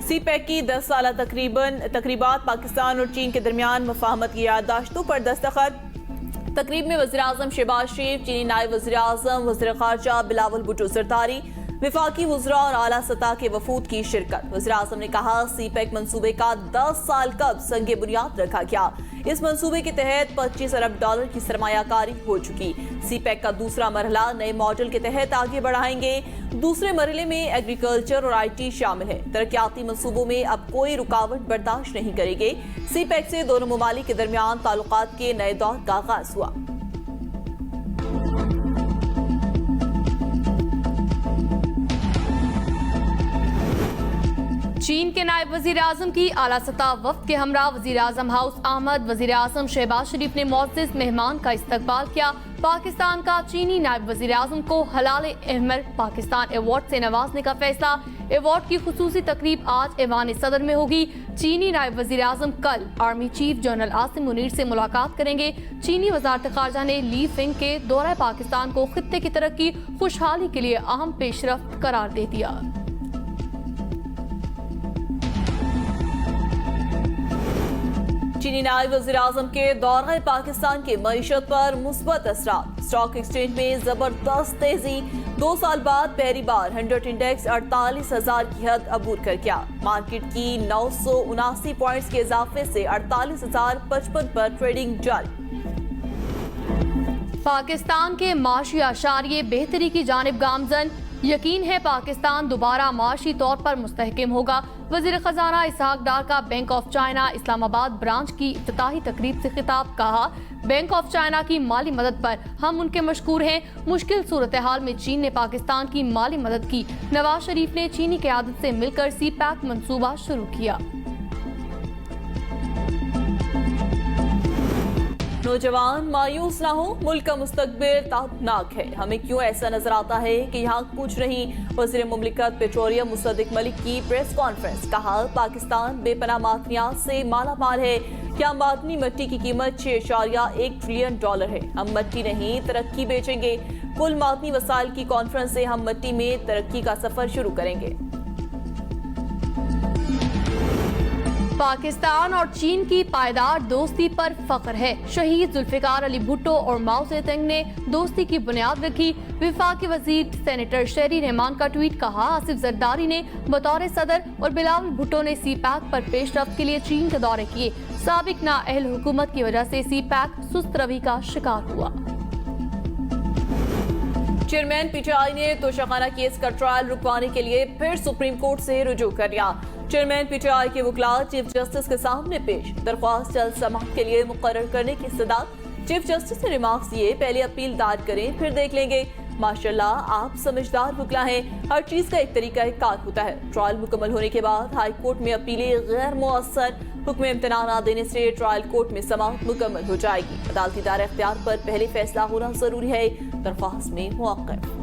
सी pack की 10 साल तकरीबात पाकिस्तान और चीन के दरमियान मुफाहमत की याददाश्तों पर दस्तखत। तकरीब में वज़ीर-ए-आज़म शहबाज शरीफ, चीनी नायब वज़ीर-ए-आज़म, वज़ीर ख़ारजा बिलावल भुट्टो ज़रदारी, विफाकी वज़रा और आला सतह के वफूद की शिरकत। वज़ीर-ए-आज़म ने कहा, सी पैक मंसूबे का 10 साल कब संगे बुनियाद रखा गया। इस मंसूबे के तहत $25 अरब की सरमायाकारी हो चुकी। सी पैक का दूसरा मरहला नए मॉडल के तहत आगे बढ़ाएंगे। दूसरे मरहले में एग्रीकल्चर और IT शामिल है। तरक्याती मंसूबों में अब कोई रुकावट बर्दाश्त नहीं करेंगे। सी पैक से दोनों ममालिक के दरमियान ताल्लुकात के नए दौर का आगाज हुआ। चीन के नायब वज़ीर-ए-आज़म की आला सतह वफ़द के हमरा वज़ीर-ए-आज़म हाउस आहमद, वज़ीर-ए-आज़म शहबाज शरीफ ने मुअज़्ज़ज़ मेहमान का इस्तकबाल किया। पाकिस्तान का चीनी नायब वज़ीर-ए-आज़म को हलाल अहमर पाकिस्तान अवार्ड से नवाजने का फैसला। अवार्ड की खुसूसी तकरीब आज ऐवान सदर में होगी। चीनी नायब वज़ीर-ए-आज़म कल army chief general Asim Munir से मुलाकात करेंगे। चीनी वज़ारत ख़ारजा ने ली फिंग के दौरा पाकिस्तान को खित्ते की तरक्की खुशहाली के लिए अहम पेशरफ्त करार दे दिया। चीनी नायब वज़ीर-ए-आज़म के दौरे पाकिस्तान की मईशत पर मुस्बत असरात। स्टॉक एक्सचेंज में जबरदस्त तेजी। 2 साल बाद पहली बार 100 इंडेक्स 48,000 की हद अबूर कर गया। मार्केट की 979 पॉइंट्स के इजाफे से 48,055 पर ट्रेडिंग जारी। पाकिस्तान के माशी आशारिये बेहतरी की जानिब गामजन। यकीन है पाकिस्तान दोबारा माशी तौर पर मुस्तहकम होगा। वज़ीर खजाना इसहाक डार का bank of China Islamabad branch की इफ्तिताही तकरीब से खिताब। कहा, बैंक ऑफ चाइना की माली मदद पर हम उनके मशकूर हैं। मुश्किल सूरत हाल में चीन ने पाकिस्तान की माली मदद की। नवाज शरीफ ने चीनी क़यादत से मिलकर सी पैक मंसूबा शुरू किया। नौजवान मायूस ना हो, मुल्क का मुस्तकबिल ताबनाक है। हमें क्यों ऐसा नजर आता है कि यहाँ कुछ नहीं। वज़ीर मुमलिकत पेट्रोलियम मुसद्दिक मलिक की प्रेस कॉन्फ्रेंस। कहा, पाकिस्तान बेपनाह मादनियात से माला माल है। क्या मादनी मिट्टी की कीमत $6.1 ट्रिलियन है। हम मिट्टी नहीं तरक्की बेचेंगे। कुल मादनी वसाइल की कॉन्फ्रेंस से हम मिट्टी में तरक्की का सफर शुरू करेंगे। पाकिस्तान और चीन की पायदार दोस्ती पर फख्र है। शहीद जुल्फिकार अली भुट्टो और माओ सेतुंग ने दोस्ती की बुनियाद रखी। विफाकी वजीर सेनेटर शहरी रहमान का ट्वीट। कहा, आसिफ जरदारी ने बतौर सदर और बिलावल भुट्टो ने सी पैक पर पेशरफ्त के लिए चीन के दौरे किए। साबिक नाअहल हुकूमत की वजह से सी पैक सुस्त रवि का शिकार हुआ। चेयरमैन PTI ने तोशाखाना केस का ट्रायल रुकवाने के लिए फिर सुप्रीम कोर्ट से रुजू कर लिया। चेयरमैन PTI के वकील चीफ जस्टिस के सामने पेश। दरख्वास्त जल्द समाअत के लिए मुकर्रर करने की इस्तदा। चीफ जस्टिस ने रिमार्क्स दिए, पहले अपील दायर करें फिर देख लेंगे। माशाल्लाह आप समझदार वकील हैं। हर चीज का एक तरीका कार होता है। ट्रायल मुकम्मल होने के बाद हाई कोर्ट में अपीलें गैर मुअस्सर। हुक्म इम्तना न देने से ट्रायल कोर्ट में समाअत मुकम्मल हो जाएगी। अदालती दायरा इख्तियार पर पहले फैसला होना जरूरी है। दरख्वास्त में मौक़िफ़।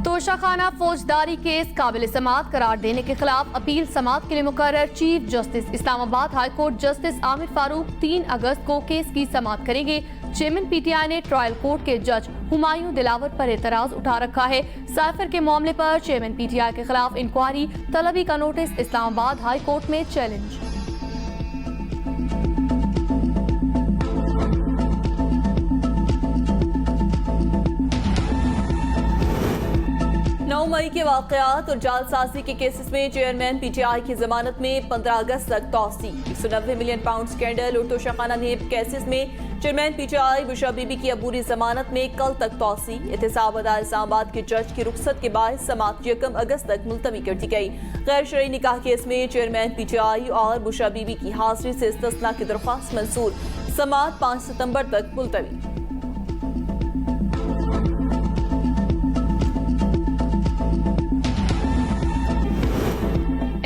तोशाखाना फौजदारी केस काबिल समाअत करार देने के खिलाफ अपील समाअत के लिए मुकर्रर। Chief justice Islamabad high court justice Aamir Farooq 3 अगस्त को केस की समाअत करेंगे। चेयरमैन PTI ने ट्रायल कोर्ट के जज हुमायूं दिलावर पर एतराज उठा रखा है। साइफर के मामले पर चेयरमैन PTI के खिलाफ इंक्वायरी तलबी का नोटिस इस्लामाबाद हाई कोर्ट में चैलेंज। 9 मई के वाकयात और जालसाजी के केसेस में चेयरमैन PTI की जमानत में 15 अगस्त तक तौसी। 190 मिलियन पाउंड स्कैंडल और तोशाखाना नेब केसेस में चेयरमैन PTI बुशरा बीबी की अबूरी जमानत में कल तक तौसी। एहतसाब अदालत इस्लामाबाद के जज की रुखसत के बाद समाअत 1 अगस्त तक मुलतवी कर दी गई। गैर शरई निकाह केस में चेयरमैन PTI और बुशरा बीबी की हाजिरी से इस्तिस्ना की दरख्वास्त मंजूर। समाअत 5 सितंबर तक मुलतवी।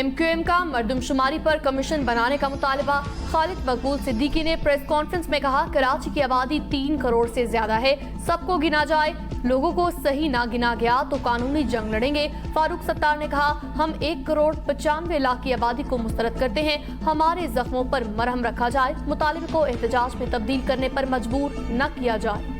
MQM का मर्दमशुमारी पर कमीशन बनाने का मुतालबा। खालिद मकबूल सिद्दीकी ने प्रेस कॉन्फ्रेंस में कहा, कराची की आबादी 3 करोड़ से ज्यादा है, सबको गिना जाए, लोगों को सही ना गिना गया तो कानूनी जंग लड़ेंगे। फारूक सत्तार ने कहा, हम 1 करोड़ 95 लाख की आबादी को मुस्तरद करते हैं, हमारे जख्मों पर मरहम रखा जाए, मुतालिबे को एहतजाज में तब्दील करने पर मजबूर न किया जाए।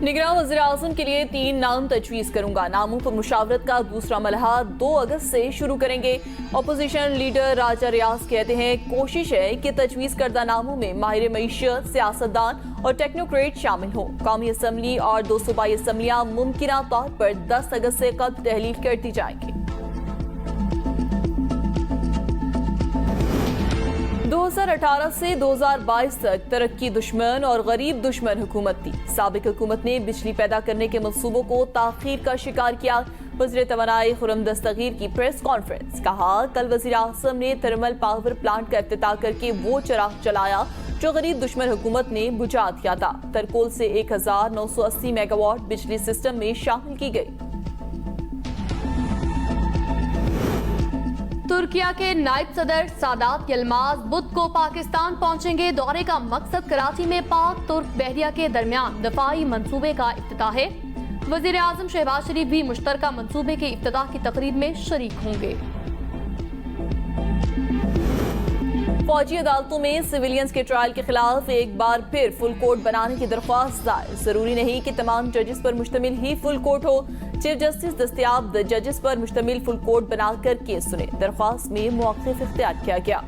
निगरान वज़ीर-ए-आज़म के लिए 3 नाम तजवीज़ करूंगा। नामों पर मुशावरत का दूसरा मरहला 2 अगस्त से शुरू करेंगे। अपोजिशन लीडर राजा रियाज कहते हैं, कोशिश है कि तजवीज़ करदा नामों में माहिर मईशत, सियासतदान और टेक्नोक्रेट शामिल हों। कौमी असम्बली और 2 सूबाई असम्बलियाँ मुमकिना तौर पर 10 अगस्त से कब तहलील कर दी जाएंगी। 2018 से 2022 तक तरक्की दुश्मन और गरीब दुश्मन हुकूमत थी। साबिक हुकूमत ने बिजली पैदा करने के मंसूबों को ताखीर का शिकार किया। वज़ीर तवानाई खुर्रम दस्तगीर की प्रेस कॉन्फ्रेंस। कहा, कल वज़ीर आज़म ने थर्मल पावर प्लांट का इफ्तिताह करके वो चिराग जलाया जो गरीब दुश्मन हुकूमत ने बुझा दिया था। तरकोल से 1980 मेगावाट बिजली सिस्टम में शामिल की गई। तुर्किया के नायब सदर सादात यलमाज बुध को पाकिस्तान पहुंचेंगे। दौरे का मकसद कराची में पाक तुर्क बहरिया के दरमियान दफाई मंसूबे का इफ्तिताह है। वजीर आजम शहबाज शरीफ भी मुश्तरका मंसूबे के इफ्तिताह की तकरीब में शरीक होंगे। फौजी अदालतों में सिविलियंस के ट्रायल के खिलाफ एक बार फिर फुल कोर्ट बनाने की दरख्वास्त दायर। जरूरी नहीं कि तमाम जजेस पर मुश्तमिल ही फुल कोर्ट हो। चीफ जस्टिस दस्तयाब जजेस पर मुश्तमिल फुल कोर्ट बनाकर केस सुने। दरख्वास्त में मौक़िफ़ इख्तियार किया गया।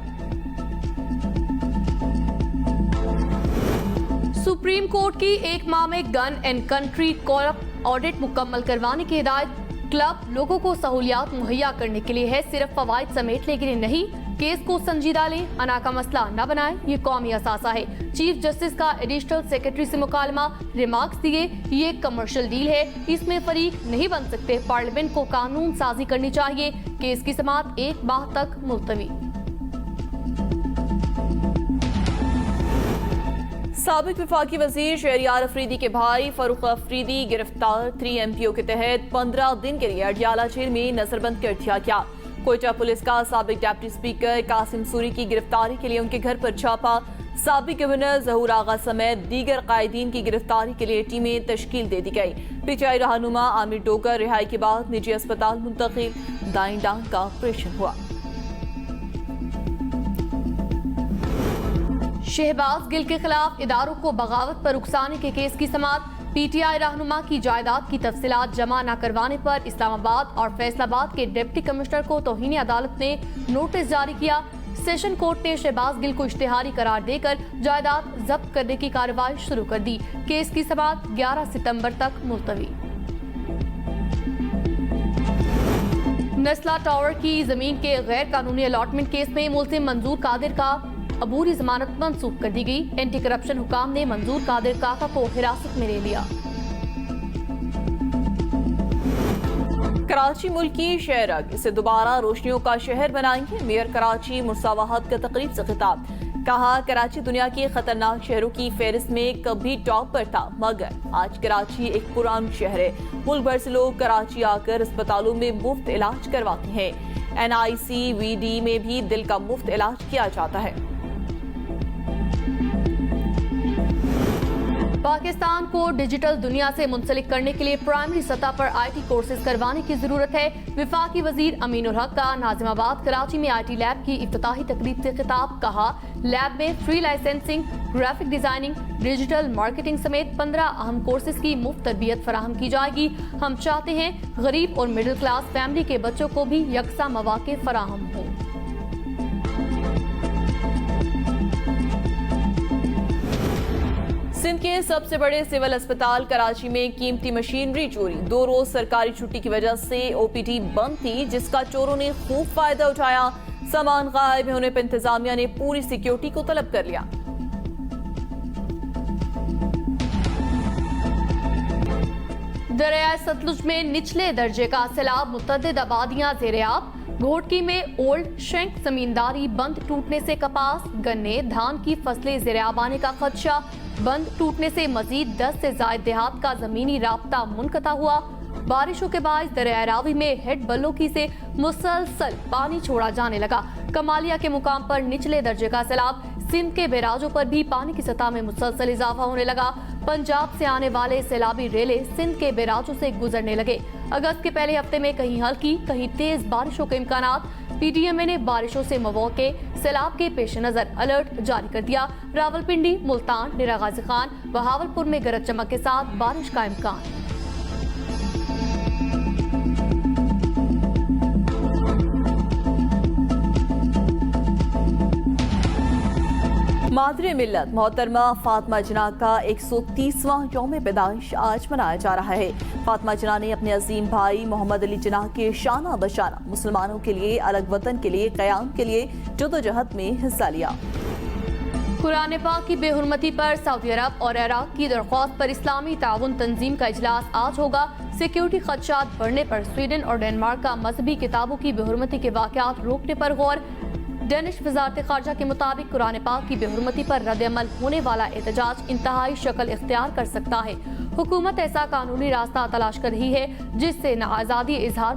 सुप्रीम कोर्ट की 1 माह में gun and country coop audit मुकम्मल करवाने की हिदायत। क्लब लोगों को सहूलियात मुहैया करने के लिए है, सिर्फ फवाइद समेटने के लिए नहीं। केस को संजीदा लें, अना का मसला न बनाएं, ये कौमी असासा है। चीफ जस्टिस का एडिशनल सेक्रेटरी से मुकालमा। रिमार्क्स दिए, ये एक कमर्शियल डील है, इसमें फरीक नहीं बन सकते। पार्लियामेंट को कानून साजी करनी चाहिए। केस की समाअत 1 माह तक मुलतवी। साबिक वफाकी वजीर शहरियार अफरीदी के भाई फारूक अफरीदी गिरफ्तार। 3 MPO के तहत 15 दिन के लिए अडियाला जेल में नजरबंद कर दिया गया। कोयटा पुलिस का साबिक डिप्टी स्पीकर कासिम सूरी की गिरफ्तारी के लिए उनके घर पर छापा। साबिक गवर्नर जहूर आगा समेत दीगर कायदीन की गिरफ्तारी के लिए टीमें तश्कील दे दी गई। PTI रहनुमा आमिर डोगर रिहाई के बाद निजी अस्पताल मुंतकिल। दाएं डांग का ऑपरेशन हुआ। शहबाज गिल के खिलाफ इदारों को बगावत पर उकसाने के केस की समाअत। PTI रहनुमा की जायदाद की तफसीलात जमा न करवाने पर इस्लामाबाद और फैसलाबाद के डिप्टी कमिश्नर को तौहीन अदालत ने नोटिस जारी किया। सेशन कोर्ट ने शहबाज गिल को इश्तिहारी करार देकर जायदाद जब्त करने की कार्रवाई शुरू कर दी। केस की समाअत 11 सितंबर तक मुलतवी। नस्ला टावर की जमीन के गैर कानूनी अलॉटमेंट केस में मुल्जिम मंजूर कादिर का अबूरी जमानत मंसूख कर दी गई। एंटी करप्शन हुकाम ने मंजूर कादिर काका को हिरासत में ले लिया। कराची मुल्क की शहरग, इसे दोबारा रोशनियों का शहर बनाएंगे। मेयर कराची मुर्सावाहत का तकरीब से खिताब। कहा, कराची दुनिया के खतरनाक शहरों की फहरिस्त में कभी टॉप पर था, मगर आज कराची एक पुराना शहर है। मुल्क भर से लोग कराची आकर अस्पतालों में मुफ्त इलाज करवाते हैं। NICVD में भी दिल का मुफ्त इलाज किया जाता है। पाकिस्तान को डिजिटल दुनिया से मुंसलिक करने के लिए प्राइमरी सतह पर IT कोर्सेज करवाने की जरूरत है। विफाकी वजीर अमीनुल हक का नाजिमाबाद कराची में IT लैब की इफ्तिताही तकरीब से खिताब। कहा, लैब में free licensing, graphic designing, digital marketing समेत 15 अहम कोर्सेज की मुफ्त तरबियत फराहम की जाएगी। हम चाहते हैं गरीब और मिडिल क्लास फैमिली के बच्चों को भी यकसा मौके फराहम हो। सिंध के सबसे बड़े सिविल अस्पताल कराची में कीमती मशीनरी चोरी। 2 रोज सरकारी छुट्टी की वजह से OPD बंद थी, जिसका चोरों ने खूब फायदा उठाया। सामान गायब होने पर इंतजामिया ने पूरी सिक्योरिटी को तलब कर लिया। दरिया सतलुज में निचले दर्जे का सैलाब, मुतअद्दिद आबादियां ज़ेर-ए-आब। घोटकी में ओल्ड शेंक जमींदारी बंद टूटने से कपास, गन्ने, धान की फसलें ज़ेर-ए-आब आने का खदशा। बंद टूटने से मजीद 10 से ज्यादा देहात का जमीनी राब्ता मुनक़ता हुआ। बारिशों के बाद दरिया रावी में हेड बल्लोकी से मुसलसल पानी छोड़ा जाने लगा। कमालिया के मुकाम पर निचले दर्जे का सैलाब, सिंध के बैराजों पर भी पानी की सतह में मुसलसल इजाफा होने लगा। पंजाब से आने वाले सैलाबी रेले सिंध के बैराजों से गुजरने लगे। अगस्त के पहले हफ्ते में कहीं हल्की कहीं तेज बारिशों के इम्कानात। पीडीएमए ने बारिशों से मौके सैलाब के पेश नजर अलर्ट जारी कर दिया। रावलपिंडी, मुल्तान, डेरा गाजी खान, बहावलपुर में गरज चमक के साथ बारिश का इम्कान। मादरे मिल्लत मोहतरमा फातिमा जिन्ना का 130वां यौम पैदाइश आज मनाया जा रहा है। फातिमा जिन्ना ने अपने अजीम भाई मोहम्मद अली जिन्ना के शाना बशाना मुसलमानों के लिए, अलग वतन के लिए, क़याम के लिए जदोजहद में हिस्सा लिया। कुरान पाक की बेहुरमती पर सऊदी अरब और इराक की दरख्वास्त पर इस्लामी ताउन तंजीम का इजलास आज होगा। सिक्योरिटी खदशात बढ़ने पर स्वीडन और डेनमार्क का मजहबी किताबों की बेहुरमती के वाक़यात रोकने पर गौर। डेनिश वजारत खारजा के मुताबिक कुरान पाक की बेहुरमती पर रद्द-ए-अमल होने वाला एहतजाज इंतहाई शक्ल इख्तियार कर सकता है। हुकूमत ऐसा कानूनी रास्ता तलाश कर रही है जिससे न आज़ादी इजहार